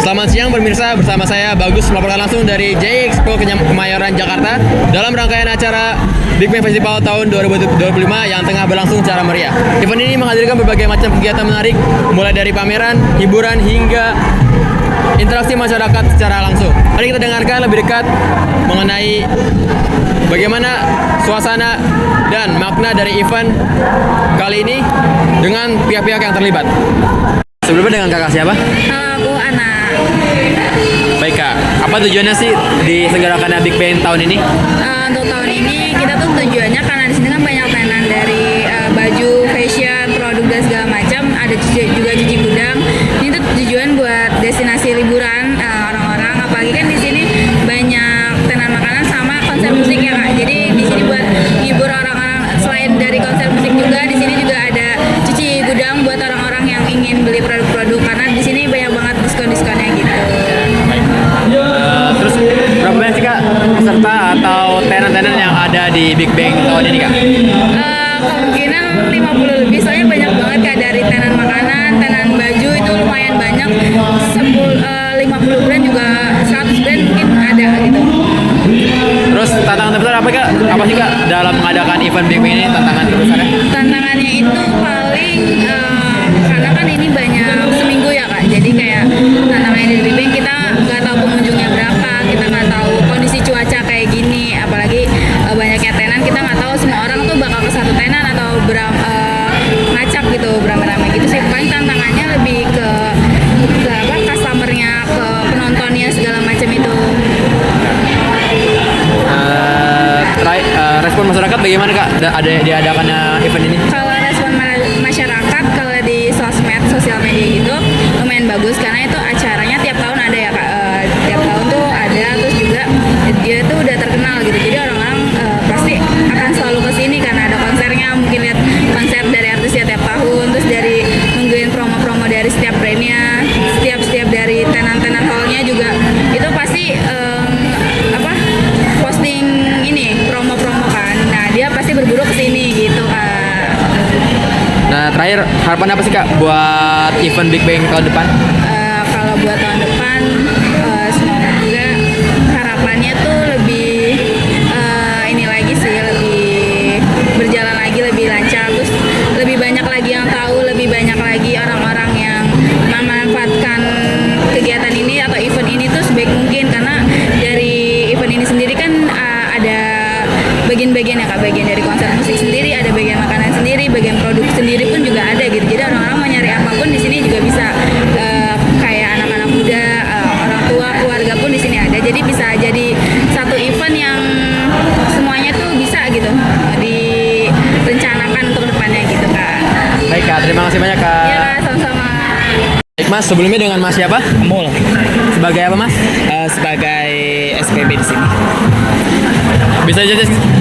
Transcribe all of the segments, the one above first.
Selamat siang pemirsa, bersama saya Bagus melaporkan langsung dari J Expo Kemayoran Jakarta dalam rangkaian acara Big Bang Festival tahun 2025 yang tengah berlangsung secara meriah. Event ini menghadirkan berbagai macam kegiatan menarik, mulai dari pameran, hiburan, hingga interaksi masyarakat secara langsung. Mari kita dengarkan lebih dekat mengenai bagaimana suasana dan makna dari event kali ini dengan pihak-pihak yang terlibat. Sebelumnya dengan kakak siapa? Aku Ana. Baik kak, apa tujuannya sih diselenggarakannya Big Bang tahun ini? Untuk tahun ini kita tuh tujuannya karena di sini kan banyak tenan dari baju, fashion, produk dan segala macam. Ada juga cuci gudang. Ini tuh tujuan buat destinasi liburan orang-orang. Apalagi kan di sini banyak tenan makanan sama konser musik ya kak. Jadi di sini buat hibur orang-orang. Selain dari konser musik juga di sini juga ada cuci gudang buat orang-orang yang ingin beli produk-produk karena di sini banyak banget diskon-diskonnya gitu. Terus berapa banyak sih kak peserta atau tenan-tenan yang ada di Big Bang tahun ini kak? Kemungkinan 50 lebih, soalnya banyak banget kak, dari tenan makanan, tenan baju itu lumayan banyak. 50 brand juga 100 brand mungkin ada gitu. Terus tantangan terbesar apa kak? Apa sih kak dalam mengadakan event Big Bang ini, tantangan terbesarnya? Tantangannya itu paling karena kan ini banyak seminggu ya kak, jadi kayak tantangannya di Big Bang kita nggak tahu pengunjungnya berapa, kita nggak tahu kondisi cuaca kayak gini, apalagi banyaknya tenan, kita nggak tahu semua orang tuh bakal ke satu tenan atau ngacak gitu beramai-ramai gitu sih. Paling tantangannya lebih ke apa, customernya, ke penontonnya segala macam itu. Respon masyarakat bagaimana kak? Ada diadakannya event ini? Kalau respon masyarakat kalau di sosmed, sosial media gitu lumayan bagus karena itu acaranya tiap tahun ada ya kak. Tiap tahun tuh ada, terus juga dia tuh udah terkenal gitu. Jadi orang-orang pasti akan selalu kesini karena ada konsernya, mungkin lihat konser dari artisnya tiap tahun, terus dari nungguin promo-promo dari setiap brandnya, setiap dari tenan-tenan hallnya juga itu pasti posting ini promo-promo kan. Nah dia pasti berburu kesini gitu kak. Nah terakhir harapan apa sih kak buat event Big Bang tahun depan? Kalau buat tahun depan semoga harapannya tuh lebih ini lagi sih, lebih berjalan lagi, lebih lancar, terus lebih banyak lagi yang tahu, lebih banyak lagi orang-orang yang memanfaatkan kegiatan ini atau event ini tuh sebaik mungkin, karena dari event ini sendiri kan ada bagian-bagian ya kak, bagian dari konser musik sendiri, ada bagian makanan sendiri, bagian produk sendiri pun juga ada gitu. Jadi orang-orang mau nyari apapun di sini juga bisa, kayak anak-anak muda, orang tua, keluarga pun di sini ada. Jadi bisa jadi satu event yang semuanya tuh bisa gitu direncanakan untuk depannya gitu kak. Baik kak, terima kasih banyak kak. Iya kak, sama-sama. Baik mas, sebelumnya dengan mas siapa? Amul, Sebagai apa mas? sebagai SPB di sini.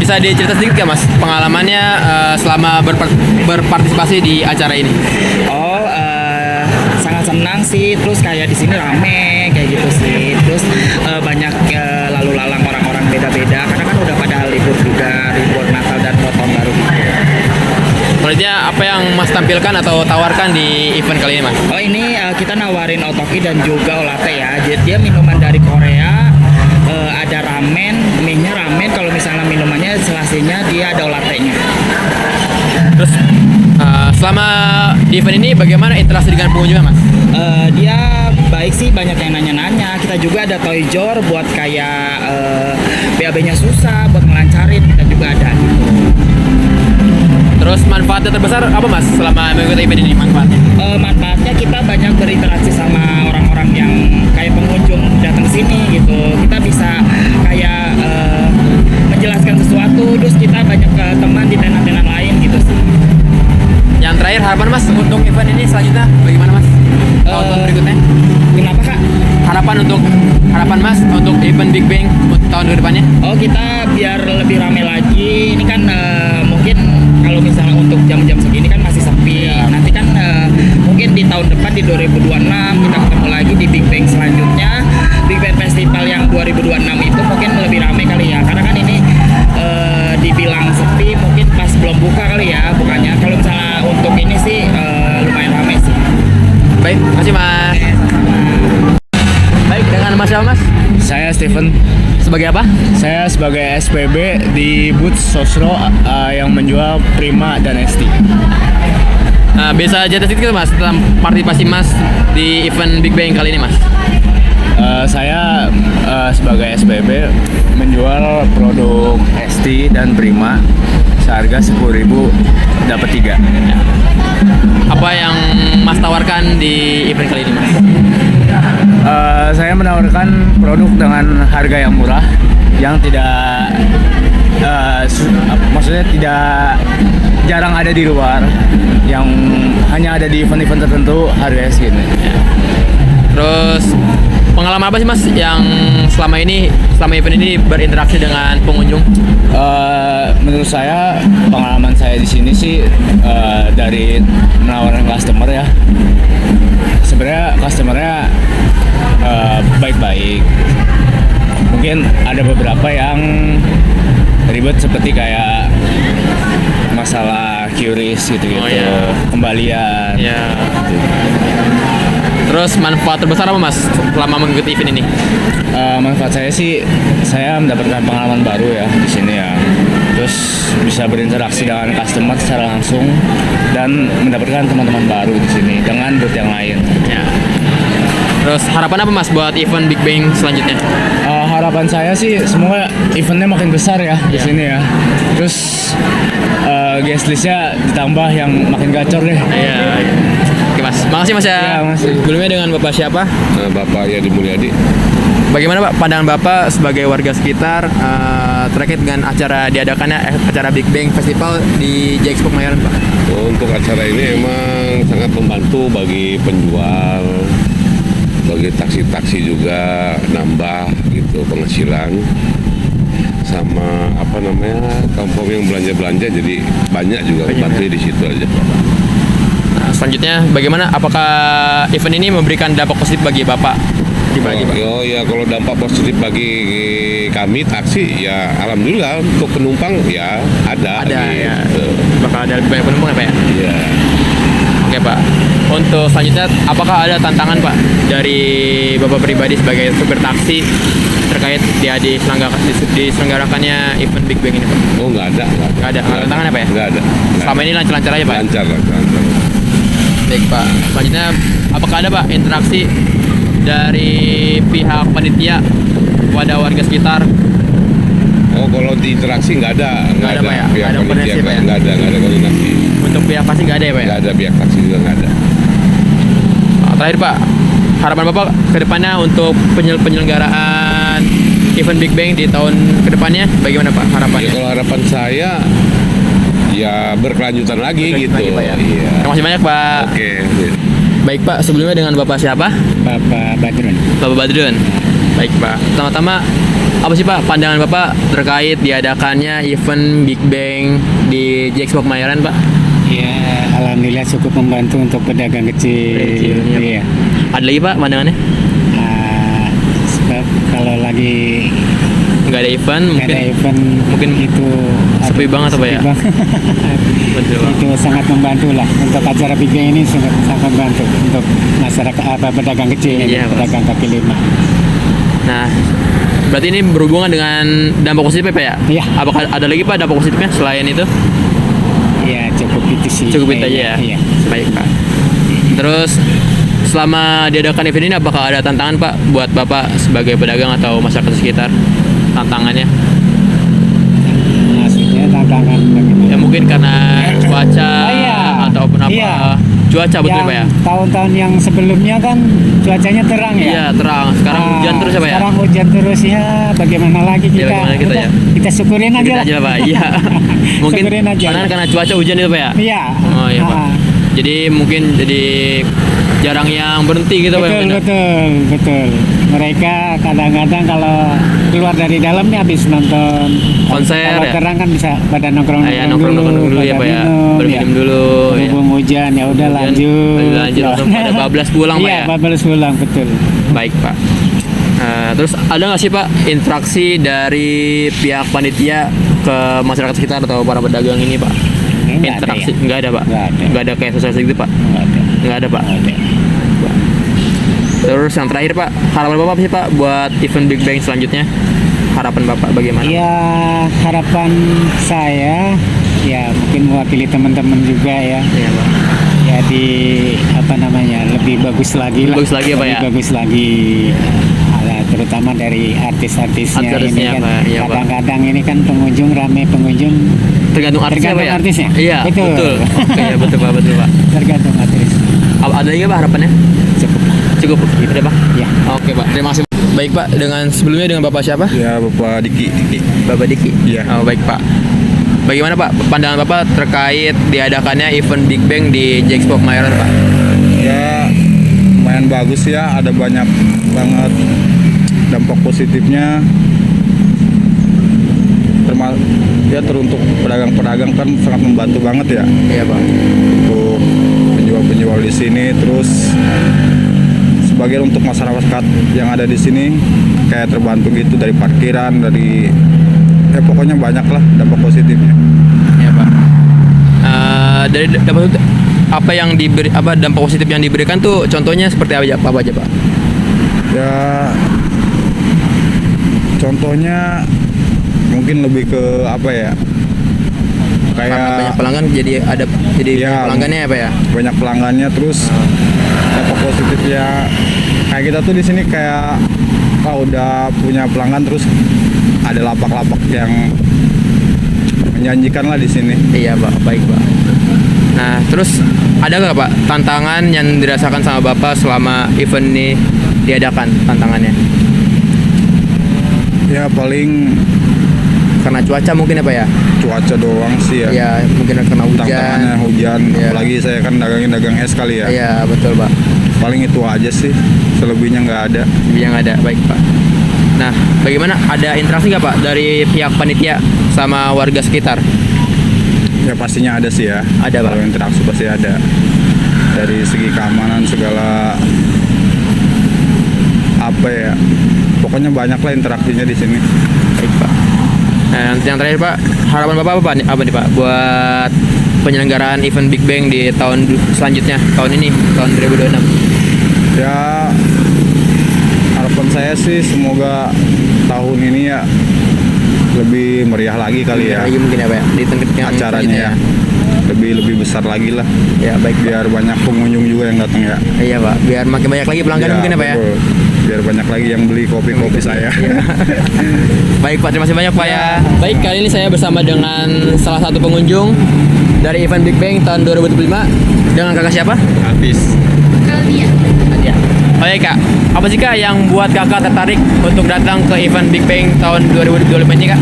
Bisa dicerita sedikit nggak mas pengalamannya selama berpartisipasi di acara ini? Oh, sangat senang sih. Terus kayak di sini rame kayak gitu sih. Terus banyak lalu lalang orang-orang beda-beda. Karena kan udah pada libur juga, libur Natal dan tahun baru. Selanjutnya apa yang mas tampilkan atau tawarkan di event kali ini mas? Oh ini kita nawarin otoki dan juga olate ya. Jadi dia minuman dari Korea. Ada ramen, mie-nya ramen. Kalau misalnya minumannya selasinya dia ada olatenya. Terus selama di event ini bagaimana interaksi dengan pengunjungnya mas? Dia baik sih, banyak yang nanya-nanya. Kita juga ada toy jar buat kayak BAB-nya susah, buat ngelancarin kita juga ada. Terus manfaatnya terbesar apa mas selama mengikuti event ini manfaatnya? Manfaatnya kita banyak berinteraksi sama orang-orang yang kayak pengunjung datang sini gitu. Kita bisa kayak menjelaskan sesuatu, terus kita banyak teman di tenan-tenan lain gitu sih. Yang terakhir harapan mas untuk event ini selanjutnya bagaimana mas? Tahun berikutnya? Kenapa kak? Harapan mas untuk event Big Bang tahun kedepannya? Oh kita biar lebih ramai lagi. Ini kan mungkin kalau misalnya untuk jam-jam segini kan masih sepi. Nanti kan mungkin di tahun depan di 2026 kita ketemu lagi di Big Bang selanjutnya. Big Bang Festival yang 2026 itu mungkin lebih ramai kali ya. Karena kan ini dibilang sepi mungkin pas belum buka kali ya bukanya. Kalau misalnya untuk ini sih lumayan ramai sih. Baik, terima kasih mas. siapa Mas? Saya Steven. Sebagai apa? Saya sebagai SPB di booth Sosro yang menjual Prima dan ST. Nah, bisa cerita sedikit Mas tentang partisipasi Mas di event Big Bang kali ini Mas. Saya sebagai SPB menjual produk ST dan Prima seharga 10.000 dapat 3. Apa yang Mas tawarkan di event kali ini Mas? Saya menawarkan produk dengan harga yang murah, yang tidak maksudnya tidak jarang ada di luar, yang hanya ada di event-event tertentu harganya segini. Terus pengalaman apa sih Mas yang selama event ini berinteraksi dengan pengunjung? Menurut saya pengalaman saya di sini sih dari menawarkan customer ya. Sebenarnya customernya baik-baik. Mungkin ada beberapa yang ribet seperti kayak masalah QRIS gitu-gitu, Oh, iya. kembalian. Ya. Terus manfaat terbesar apa Mas selama mengikuti event ini? Manfaat saya sih, saya mendapatkan pengalaman baru ya di sini ya. Terus bisa berinteraksi dengan customer secara langsung dan mendapatkan teman-teman baru di sini dengan booth yang lain. Ya. Terus harapan apa Mas buat event Big Bang selanjutnya? Harapan saya sih semoga eventnya makin besar ya di Ya. sini ya. Terus guest listnya ditambah yang makin gacor deh. Iya. Oke Mas, makasih Mas ya. Ya, makasih. Sebelumnya dengan Bapak siapa? Bapak Yadi Mulyadi. Bagaimana Pak pandangan Bapak sebagai warga sekitar terkait dengan acara diadakannya acara Big Bang Festival di JXPO Kemayoran Pak? Untuk acara ini emang sangat membantu bagi penjual, bagi taksi-taksi juga nambah gitu penghasilan, sama apa namanya kampung yang belanja jadi banyak juga membantu di situ aja. Nah, selanjutnya bagaimana? Apakah event ini memberikan dampak positif bagi Bapak? Dibagi Pak. Oh ya, kalau dampak positif bagi kami taksi ya alhamdulillah, untuk penumpang ya ada Ya. gitu. Bakal ada lebih banyak penumpang ya Pak ya? Ya. Oke Pak. Untuk selanjutnya, apakah ada tantangan Pak dari Bapak pribadi sebagai supir taksi terkait diselenggarakannya event Big Bang ini Pak? Oh nggak ada. Nggak ada. Tantangan apa ya? Nggak ada. Selama ini lancar-lancar aja Pak? Lancar. Baik Pak. Selanjutnya, apakah ada Pak interaksi dari pihak panitia kepada warga sekitar? Oh, kalau di interaksi nggak ada, Nggak ada, Pak, ya? pihak Nggak ada panitia, koordinasi, Pak, ya? nggak ada koordinasi, Untuk pihak pasti nggak ada ya Pak ya? nggak ada pihak taksi juga nggak ada. Terakhir Pak, harapan Bapak ke depannya untuk penyelenggaraan event Big Bang di tahun kedepannya bagaimana Pak Ya, harapannya? kalau harapan saya ya berkelanjutan lagi gitu. Lagi, Pak, ya? Iya. Terima kasih banyak Pak. Oke. Baik Pak, sebelumnya dengan Bapak siapa? Bapak Badrun. Bapak Badrun. Baik Pak. Pertama-tama apa sih Pak pandangan Bapak terkait diadakannya event Big Bang di JXPO Kemayoran Pak? Ya, alhamdulillah cukup membantu untuk pedagang kecil. Iya. Ada lagi Pak pandangannya? Sebab kalau lagi Nggak ada event nggak mungkin ada event, mungkin itu sepi banget apa ya? sepi banget. Betul Pak. Itu sangat membantu lah untuk acara Big Bang ini, sangat membantu untuk masyarakat pedagang kecil ini, Iya, Pak. pedagang kaki lima. Nah, berarti ini berhubungan dengan dampak positifnya Pak ya? Iya. Apakah ada lagi Pak dampak positifnya selain itu? Ya cukup itu sih. Cukup itu aja ya? Iya. Baik Pak. Terus selama diadakan event ini apakah ada tantangan Pak buat Bapak sebagai pedagang atau masyarakat sekitar? Tantangannya? Maksudnya tantangan bagaimana? Ya mungkin karena cuaca Oh, iya. ataupun apa? Iya. Cuaca betul Yang Pak ya? tahun-tahun yang sebelumnya kan cuacanya terang ya. Iya terang. Sekarang hujan terus ya Pak ya? Sekarang hujan terus ya. Bagaimana lagi Ya, kita? bagaimana kita ya? Kita syukurin aja Kita lah. aja lah Pak. Iya. Mungkin Syukurin aja. karena cuaca hujan itu Pak ya? Iya. Oh iya Pak. Ah, Jadi mungkin jadi jarang yang berhenti gitu Pak. betul. Mereka kadang-kadang kalau keluar dari dalam nih habis nonton Konser kalau ya? terang kan bisa pada nongkrong Ya, nongkrong dulu ya Pak ya. Berminum dulu ya. Berhubung hujan ya udah Hujan, lanjut. lanjut langsung pada bablas pulang Pak Iya, ya? bablas pulang betul. Baik Pak. Terus ada nggak sih Pak interaksi dari pihak panitia ke masyarakat sekitar atau para pedagang ini Pak? Nggak ada Interaksi ya? nggak ada Pak? Nggak ada. Nggak ada kayak sosialisasi gitu Pak? Nggak ada. Nggak ada Pak. Nggak ada. Terus yang terakhir Pak, harapan Bapak apa sih Pak buat event Big Bang selanjutnya? Harapan Bapak bagaimana? Ya harapan saya ya mungkin mewakili teman-teman juga ya. Iya Pak. Ya di apa namanya lebih bagus lagi lah. Bagus lagi apa Lebih ya? bagus lagi. Terutama dari artis-artisnya ini Artis-artisnya, kan. Pak. Iya, Pak. Kadang-kadang ini kan pengunjung rame pengunjung Tergantung artisnya Pak tergantung ya? artisnya. Iya, Betul. betul. Oke, ya, betul Pak, betul Pak. tergantung artis. Ada lagi Pak harapannya? Cukup. Cukup, udah Pak? Ya. Oke Pak, terima kasih. Baik Pak, dengan sebelumnya dengan Bapak siapa? Ya Bapak Diki. Bapak Diki? Iya. Oh, baik Pak. Bagaimana Pak pandangan Bapak terkait diadakannya event Big Bang di Jexpo Kemayoran Pak? Ya lumayan bagus ya, ada banyak banget dampak positifnya, teruntuk pedagang-pedagang kan sangat membantu banget ya Iya Pak. untuk penjual-penjual di sini. Terus sebagian untuk masyarakat yang ada di sini kayak terbantu gitu dari parkiran, dari pokoknya banyak lah dampak positifnya. Iya Pak. Dari dampak apa yang diberi apa dampak positif yang diberikan tuh contohnya seperti apa aja Pak? Ya contohnya mungkin lebih ke apa ya, Karena banyak kayak pelanggan jadi Iya. banyak pelanggannya apa ya? banyak pelanggannya. Terus dampak positifnya kayak kita tuh di sini kayak udah punya pelanggan, terus ada lapak-lapak yang menjanjikan lah di sini. Iya Pak, baik Pak. Nah terus ada nggak Pak tantangan yang dirasakan sama Bapak selama event ini diadakan tantangannya? Ya paling Karena cuaca mungkin apa ya? cuaca doang sih ya. Iya mungkin karena Tantangannya hujan. hujan, Iya. apalagi saya kan dagang es kali ya. Iya betul Pak. Paling itu aja sih, selebihnya nggak ada. Yang ada baik Pak. Nah bagaimana ada interaksi nggak Pak dari pihak panitia sama warga sekitar? Ya pastinya ada sih ya. Ada, Pak. Kalau interaksi pasti ada. Dari segi keamanan segala apa ya. Pokoknya banyak lah interaksinya di sini. Baik Pak. Nah yang terakhir Pak, harapan Bapak apa nih Pak buat penyelenggaraan event Big Bang di tahun selanjutnya, tahun ini, tahun 2026? Ya harapan saya sih semoga tahun ini ya lebih meriah lagi kali ya Lagi mungkin apa ya di tempat yang acaranya selanjutnya ya. Lebih besar lagi lah. Ya baik Pak. Biar banyak pengunjung juga yang datang ya. Iya Pak, biar makin banyak lagi pelanggan mungkin apa ya? betul. Biar banyak lagi yang beli kopi-kopi saya. Baik Pak, terima kasih banyak Pak ya. Baik, kali ini saya bersama dengan salah satu pengunjung dari event Big Bang tahun 2025 dengan kakak siapa? Habis. Kalbia. Ya. Oh ya Kak, apa sih Kak yang buat kakak tertarik untuk datang ke event Big Bang tahun 2025 ini Kak?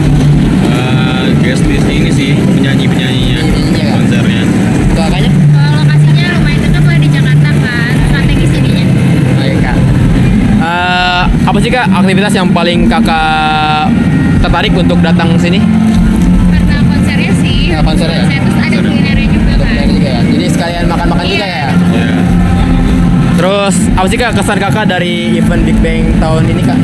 Guest list ini sih penyanyi-penyanyinya, Penyanyinya, Kak. konsernya. Untuk kakaknya? Lokasinya lumayan dekat lah di Jakarta kan, strategis jadinya. Oh ya Kak. Apa sih Kak aktivitas yang paling kakak tertarik untuk datang ke sini? Karena konsernya sih. Ya, konsernya. Terus ada kulinernya juga kan. Jadi sekalian makan-makan juga ya? Ya. Terus apa sih Kak kesan kakak dari event Big Bang tahun ini Kak?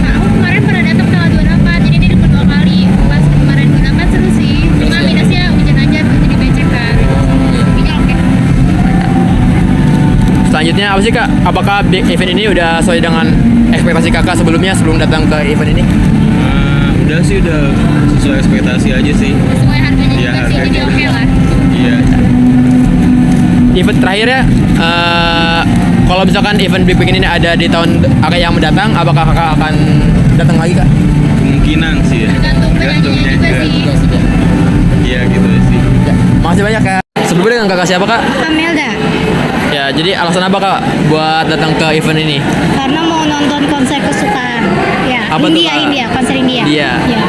Nah, aku kemarin pernah datang tanggal 28, jadi ini udah kedua kali. Pas kemarin 28 seru sih. Cuma Terus ya? minusnya hujan aja, jadi becek kan. Ini oke. Selanjutnya apa sih Kak? Apakah event ini udah sesuai dengan ekspektasi kakak sebelumnya sebelum datang ke event ini? Udah sih udah sesuai ekspektasi aja sih. Sesuai harganya Iya, juga sih, jadi harganya. oke lah. Iya. Event terakhirnya, kalau misalkan event Big Bang ini ada di tahun yang mendatang, apakah kakak akan datang lagi Kak? Kemungkinan sih ya. Tergantung penyanyinya juga sih. Iya gitu sih. Ya, makasih banyak Kak. Sebelumnya dengan kakak siapa Kak? Amelda, Ya, jadi alasan apa Kak buat datang ke event ini? karena mau nonton konser kesukaan. Ya, Apa tuh, Kak? Konser India. Iya. Ya.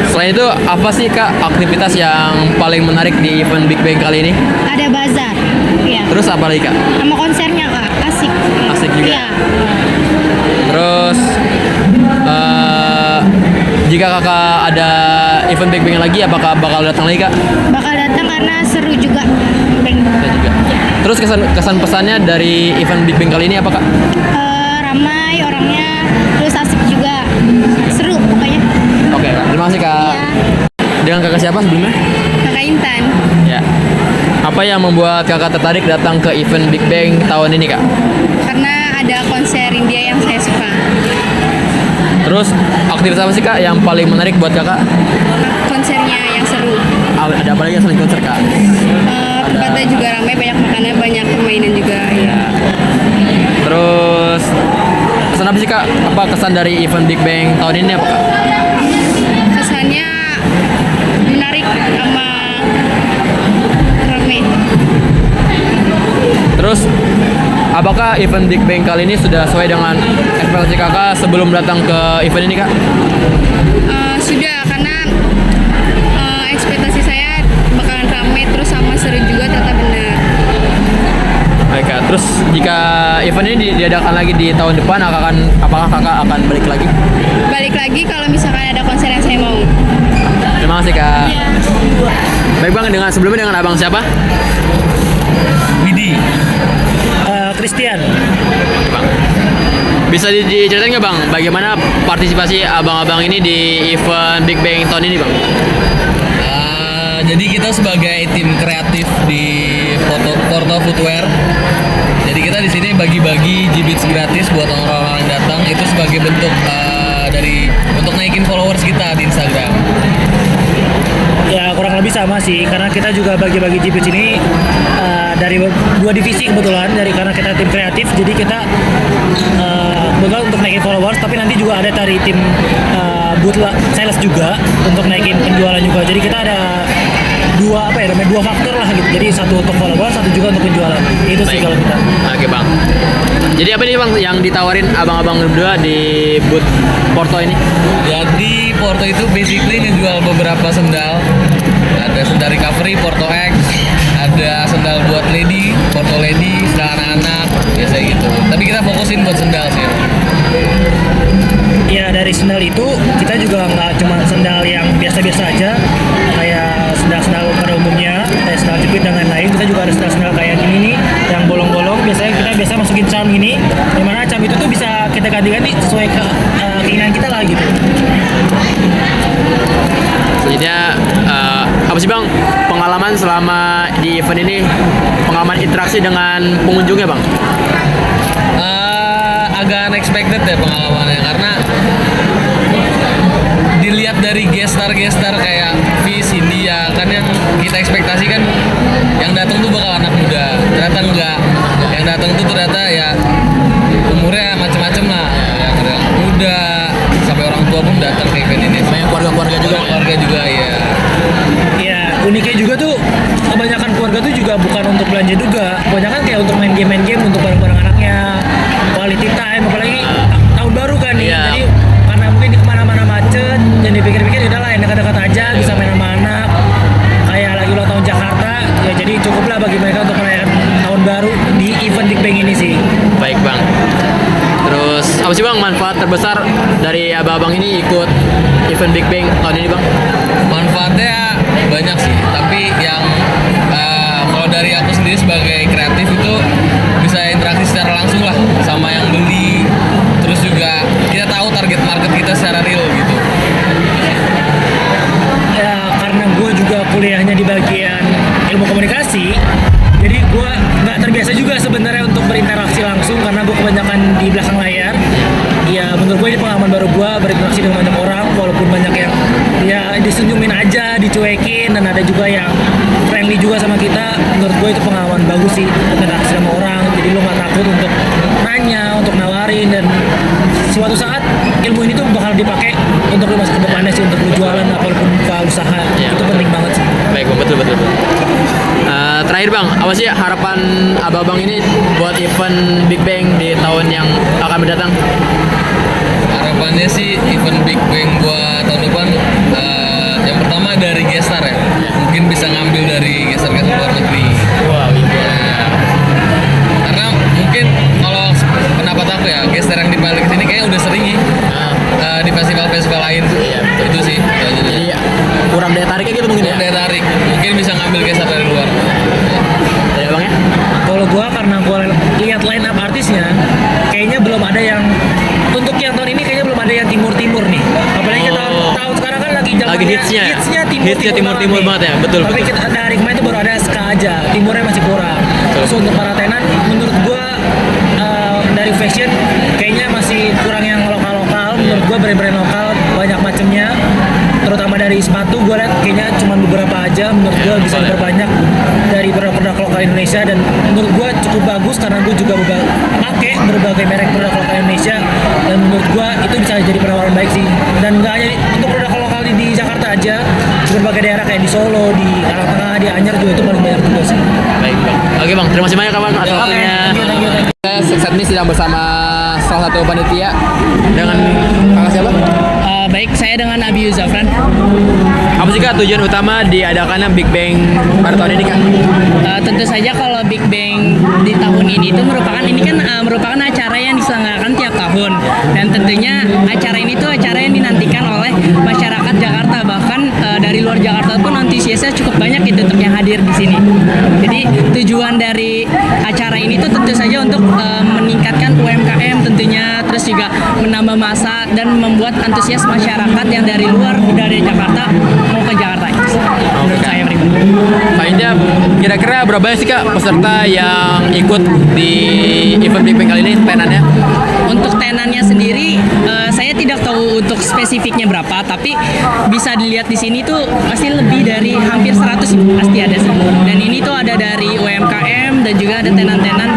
Selain itu, apa sih Kak aktivitas yang paling menarik di event Big Bang kali ini? Ada bazar. Ya. Terus apa lagi Kak? Sama konsernya Kak, asik. Asik juga. Iya. Terus jika kakak ada event Big Bang lagi, apakah bakal datang lagi Kak? Bakal datang karena seru juga. Bang. Saya juga. Terus kesan pesannya dari event Big Bang kali ini apa Kak? Ramai orangnya, terus asik juga. Seru pokoknya. Oke Kak, terima kasih Kak. Iya. Dengan kakak siapa sebelumnya? Kakak Intan. Ya. Apa yang membuat kakak tertarik datang ke event Big Bang tahun ini Kak? Karena ada konser Terus aktivitas apa sih kak yang paling menarik buat kakak? Konsernya yang seru. Ada apa lagi selain konser kak? Tempatnya juga ramai, banyak makanan, banyak permainan juga. Ya. Terus kesan apa sih kak? Apa kesan dari event Big Bang tahun ini apa kak? Kesannya menarik sama ramai. Terus apakah event Big Bang kali ini sudah sesuai dengan ekspektasi kakak sebelum datang ke event ini kak? Sudah, karena ekspektasi saya bakalan ramai terus sama seru juga, ternyata benar. Baik kak, terus jika event ini diadakan lagi di tahun depan, apakah kakak akan balik lagi? Balik lagi kalau misalkan ada konser yang saya mau. Terima kasih kak. Baik bang, sebelumnya dengan abang siapa? Widi, Christian. Bang. Bisa diceritain nggak bang, bagaimana partisipasi abang-abang ini di event Big Bang tahun ini bang? Jadi kita sebagai tim kreatif di Porto Footwear. Jadi kita di sini bagi-bagi G-Beats gratis buat orang-orang yang datang. Itu sebagai bentuk untuk naikin followers kita di Instagram. Ya kurang lebih sama sih, karena kita juga bagi-bagi G-Beats ini dari dua divisi kebetulan, karena kita tim kreatif, jadi kita kebetulan untuk naikin followers, tapi nanti juga ada dari tim booth sales juga untuk naikin penjualan juga. Jadi kita ada dua faktor lah gitu. Jadi satu untuk followers, satu juga untuk penjualan. Itu sih kalau kita. Oke bang. Jadi apa nih bang yang ditawarin abang-abang berdua di booth Porto ini? Jadi Porto itu basically ngejual beberapa sendal. Ada sendal recovery Porto X, ada sendal buat lady, Porto lady, sendal anak-anak, biasa gitu. Tapi kita fokusin buat sendal sih. Ya dari sendal itu kita juga nggak cuma sendal yang biasa-biasa aja, kayak sendal-sendal pada umumnya, kayak sendal jepit dan lain-lain. Kita juga ada sendal-sendal kayak gini nih, yang bolong-bolong. Biasanya kita biasa masukin charm gini, dimana charm itu tuh bisa kita ganti-ganti sesuai keinginan kita lah gitu. Selanjutnya apa sih bang pengalaman selama di event ini, pengalaman interaksi dengan pengunjungnya bang? Agak unexpected ya pengalamannya, karena dilihat dari gestar kayak Fis, India kan yang kita ekspektasikan yang datang tuh bakal anak muda, ternyata enggak. Yang datang tuh ternyata ya umurnya macam-macam lah, ya kadang muda sampai orang tua pun datang ke event ini. Banyak keluarga juga. Keluarga juga ya. Ya uniknya juga tuh kebanyakan keluarga tuh juga bukan untuk belanja juga, kebanyakan kayak untuk main game untuk bareng-bareng anaknya, quality time, apalagi tahun baru kan nih. Iya. Jadi karena mungkin di kemana-mana macet dan dipikir-pikir udahlah yang dekat-dekat aja bisa main sama anak, kayak lagi ulang tahun Jakarta ya, jadi cukuplah bagi mereka untuk merayakan tahun baru di event Big Bang ini sih. Baik bang. Terus apa sih bang manfaat terbesar dari abang-abang ini ikut event Big Bang tahun ini bang? Manfaatnya banyak sih, tapi yang kalau dari aku sendiri sebagai kreatif itu bisa interaksi secara langsung lah sama yang beli, terus juga kita tahu target market kita secara real gitu. Ya karena gue juga kuliahnya di bagian ilmu komunikasi, jadi gue nggak terbiasa juga sebenarnya untuk berinteraksi langsung, karena gue kebanyakan di belakang layar. Ya menurut gue ini pengalaman baru gue berinteraksi dengan banyak orang, walaupun banyak yang ya disenyumin aja, dicuekin, dan ada juga yang friendly juga sama kita. Menurut gue itu pengalaman bagus sih, interaksi sama orang, jadi lo nggak takut untuk nanya, untuk nawarin, dan suatu saat ilmu ini tuh bakal dipakai untuk lo masa ke depannya sih, untuk lo jualan apapun buka usaha. Ya. Itu penting banget sih. Baik bang, betul. Terakhir bang, apa sih harapan abang-abang ini buat event Big Bang di tahun yang akan mendatang? Harapannya sih event Big Bang buat tahun depan yang pertama dari gestar ya, mungkin bisa ngambil dari gestar-gestar luar negeri. Wow, iya. Karena mungkin kalau pendapat aku ya, gestar yang dibalik sini kayaknya udah sering nih di festival-festival lain. Iya, betul. Itu sih. Jadi kurang daya tariknya gitu mungkin ya? Daya tarik, mungkin bisa ngambil gestar dari luar. Ya bang ya? Kalau gua karena gua lihat line up artisnya, kayaknya belum ada yang untuk yang tahun ini kayaknya belum ada yang timur nih. Apalagi kita tahun sekarang kan lagi zamannya hitsnya timur nih. banget ya, betul. Tapi kita dari kemarin itu baru ada ska aja, timurnya masih kurang. Terus untuk para tenan, menurut gua dari fashion kayaknya masih kurang yang lokal-lokal. Menurut gua brand-brand Indonesia, dan menurut gue cukup bagus karena gue juga pakai berbagai merek produk lokal Indonesia, dan menurut gue itu bisa jadi penawaran baik sih. Dan nggak hanya untuk produk lokal di Jakarta aja, di berbagai daerah kayak di Solo, di Karangtengah, di Anyer juga itu paling banyak juga sih. Baik bang. Oke bang, terima kasih banyak bang atas waktunya. Saya saat ini sedang bersama salah satu panitia dengan kakak siapa? Baik, saya dengan Abi Zafran. Apa sih kak tujuan utama diadakannya Big Bang pada tahun ini kak? Tentu saja kalau Big Bang di tahun ini itu merupakan acara yang diselenggarakan tiap tahun, dan tentunya acara ini tuh acara yang dinantikan oleh masyarakat Jakarta, bahkan dari luar Jakarta pun antusiasnya cukup banyak gitu untuk yang hadir di sini. Jadi tujuan dari acara ini tuh tentu saja untuk meningkatkan UMKM tentunya, terus juga menambah masa dan membuat antusias masyarakat yang dari luar dari Jakarta mau ke Jakarta. Menurut saya pribadi. Selanjutnya kira-kira berapa banyak sih kak peserta yang ikut di event Big Bang kali ini tenannya? Untuk tenannya sendiri, saya tidak tahu untuk spesifiknya berapa, tapi bisa dilihat di sini tuh pasti lebih dari hampir 100 pasti ada sih. Dan ini tuh ada dari UMKM dan juga ada tenan-tenan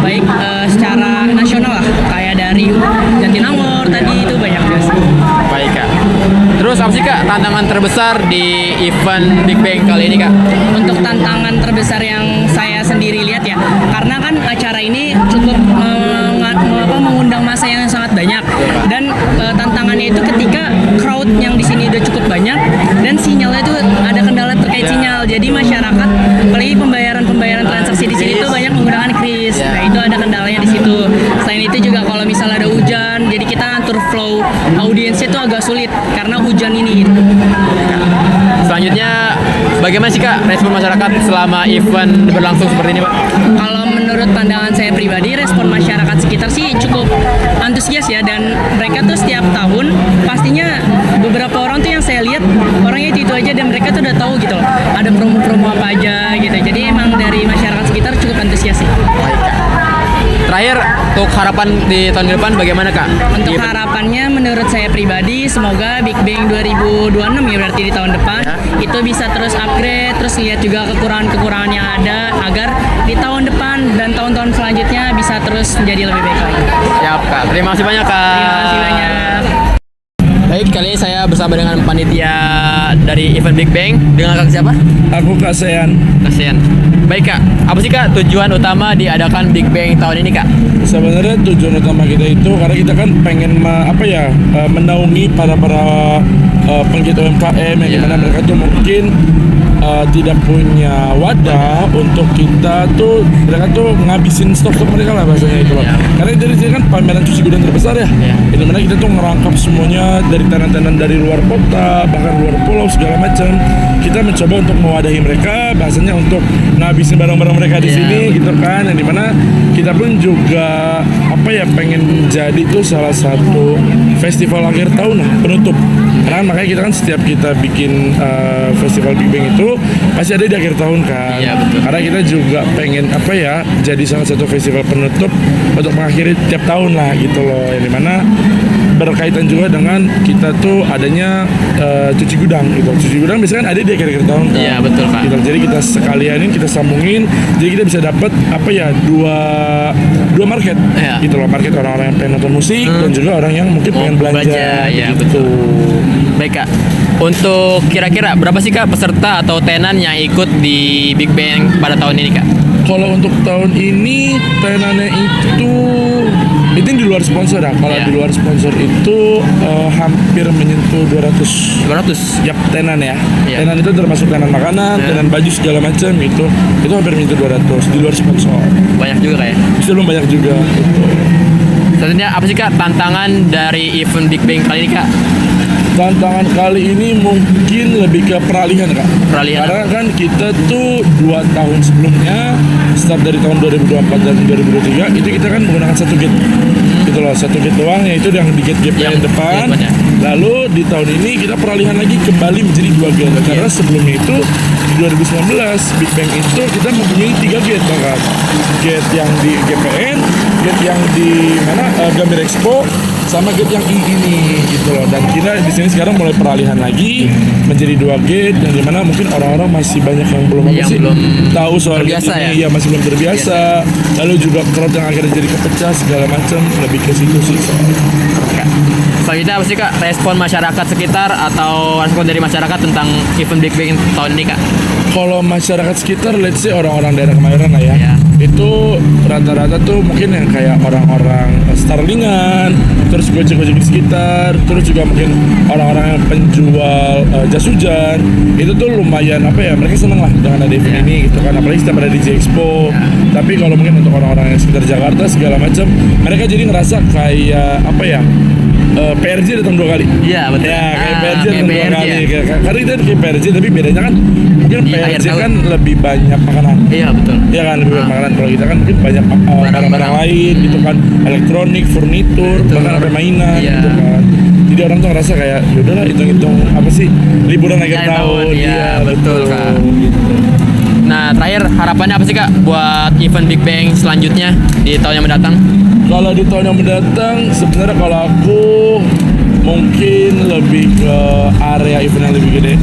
baik secara nasional lah, kayak dari Jatinangor tadi itu banyak juga sih. Baik kak. Terus apa sih kak tantangan terbesar di event Big Bang kali ini kak? Untuk tantangan terbesar yang saya sendiri lihat ya, karena kan acara ini cukup mengundang massa yang sangat banyak, dan tantangannya itu ketika crowd yang di sini udah cukup banyak dan sinyalnya itu ada kendala terkait sinyal. Jadi masyarakat, apalagi pembayaran transaksi di sini tuh banyak menggunakan kris. Nah itu ada kendalanya di situ. Selain itu juga kalau misalnya ada hujan, jadi kita atur flow audiensnya itu agak sulit karena hujan ini. Selanjutnya bagaimana sih kak respon masyarakat selama event berlangsung seperti ini pak? Kalau menurut pandangan saya pribadi, respon masyarakat sekitar sih cukup antusias ya, dan mereka tuh setiap tahun pastinya beberapa orang tuh yang saya lihat orangnya itu aja, dan mereka tuh udah tahu gitu loh ada promo-promo apa aja gitu. Jadi emang dari masyarakat sekitar cukup antusias sih. Terakhir untuk harapan di tahun depan bagaimana kak? Untuk harapannya menurut saya pribadi semoga Big Bang 2026 ya berarti di tahun depan itu bisa terus upgrade, terus lihat juga kekurangan-kekurangan yang ada agar di tahun depan dan tahun-tahun selanjutnya bisa terus menjadi lebih baik lagi. Siap kak, terima kasih banyak kak. Terima kasih banyak. Baik, kali ini saya bersama dengan panitia dari event Big Bang. Dengan kak siapa? Aku Kak Sean. Kak Sean. Baik kak, apa sih kak tujuan utama diadakan Big Bang tahun ini kak? Sebenarnya tujuan utama kita itu karena kita kan pengen menaungi para penggiat UMKM yang dimana mereka tuh mungkin tidak punya wadah untuk mereka tuh ngabisin stok-stok mereka lah bahasanya itu loh. Karena dari sini kan pameran cuci gudang terbesar ya. Di mana kita tuh ngerangkap semuanya dari tenan-tenan dari luar kota, bahkan luar pulau segala macam. Kita mencoba untuk mewadahi mereka, bahasanya untuk ngabisin barang-barang mereka di sini gitu kan. Yang dimana kita pun juga pengen jadi tuh salah satu festival akhir tahun lah, penutup. Karena makanya kita kan setiap kita bikin festival Big Bang itu pasti ada di akhir tahun kan. Iya, betul. Karena kita juga pengen jadi salah satu festival penutup untuk mengakhiri tiap tahun lah gitu loh. Yang dimana berkaitan juga dengan kita tuh adanya cuci gudang gitu. Cuci gudang biasanya kan ada di akhir tahun kan. Iya betul kak. Gitu. Jadi kita sekalianin, kita sambungin, jadi kita bisa dapat dua market gitu loh. Market orang-orang yang pengen nonton musik dan juga orang yang mungkin pengen belanja ya, gitu. betul. Baik kak, untuk kira-kira berapa sih kak peserta atau tenan yang ikut di Big Bang pada tahun ini kak? Kalau untuk tahun ini tenannya itu di luar sponsor ya. Kalau di luar sponsor itu hampir menyentuh 200. Yap, tenan ya. Tenan itu termasuk tenan makanan, tenan baju segala macam itu hampir menyentuh 200 di luar sponsor. Banyak juga kak ya? Itu belum banyak juga. Selanjutnya apa sih kak tantangan dari event Big Bang kali ini kak? Tantangan kali ini mungkin lebih ke peralihan kak. Karena kan kita tuh 2 tahun sebelumnya, start dari tahun 2024 dan 2023 itu kita kan menggunakan satu gate gitu loh, satu gate doang, yaitu yang di gate yang depan. Lalu di tahun ini kita peralihan lagi kembali menjadi 2 gate. Karena sebelumnya itu di 2019 Big Bang itu kita mempunyai 3 gate bahkan. Gate yang di GPN, gate yang di Gambir Expo, sama gate yang ini gitu loh. Dan kita di sini sekarang mulai peralihan lagi menjadi 2 gate yang dimana mungkin orang-orang masih banyak yang belum Yang belum tahu soal gate terbiasa ini, ya? masih belum terbiasa. Lalu juga crowd yang akhirnya jadi kepecah segala macam, lebih ke situ sih. Selanjutnya apa sih Kak respon masyarakat sekitar atau respon dari masyarakat tentang event Big Bang tahun ini Kak? Kalau masyarakat sekitar, let's say orang-orang daerah Kemayoran lah ya, Ya. itu rata-rata tuh mungkin yang kayak orang-orang Starlingan, terus gojek-gojek di sekitar, terus juga mungkin orang-orang yang penjual jas hujan, itu tuh lumayan apa ya, mereka seneng lah dengan ada event ini gitu kan, apalagi setiap ada DJ Expo. Tapi kalau mungkin untuk orang-orang yang sekitar Jakarta segala macam, mereka jadi ngerasa kayak apa ya, PRJ datang 2 kali. Iya betul. Ya, kayak PRJ kayak datang 2 PRJ kali. ya. Karena kita kayak PRJ, tapi bedanya kan mungkin Di akhir PRJ tahun. kan lebih banyak makanan. Iya betul. Iya kan, lebih banyak makanan. Kalau kita kan mungkin banyak barang-barang lain gitu kan, elektronik, furnitur, bahkan sampai mainan Iya. gitu kan. Jadi orang tuh ngerasa kayak yaudahlah hitung-hitung apa sih liburan akhir Akhir tahun. tahun, iya, betul, Kak. Gitu. Nah terakhir harapannya apa sih Kak buat event Big Bang selanjutnya di tahun yang mendatang? Kalau di tahun yang mendatang sebenarnya kalau aku mungkin lebih ke area event yang lebih gede.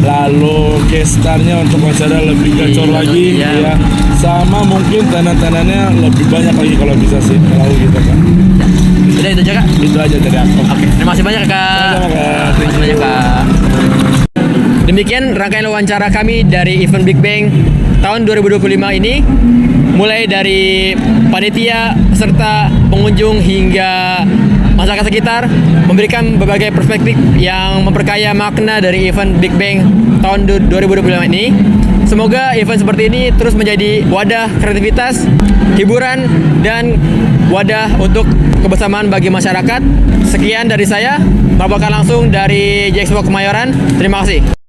Lalu gestarnya untuk acara lebih gacor lagi iya. ya. Sama mungkin tenan-tenannya lebih banyak lagi kalau bisa sih. Kalau gitu kan. Udah itu aja Kak? Itu aja dari aku. Oke, terima kasih banyak Kak. Sama-sama, Kak. Terima kasih banyak Kak. Demikian rangkaian wawancara kami dari event Big Bang tahun 2025 ini, mulai dari panitia, peserta, pengunjung hingga masyarakat sekitar, memberikan berbagai perspektif yang memperkaya makna dari event Big Bang tahun 2025 ini. Semoga event seperti ini terus menjadi wadah kreativitas, hiburan, dan wadah untuk kebersamaan bagi masyarakat. Sekian dari saya, melaporkan langsung dari JXPO Kemayoran. Terima kasih.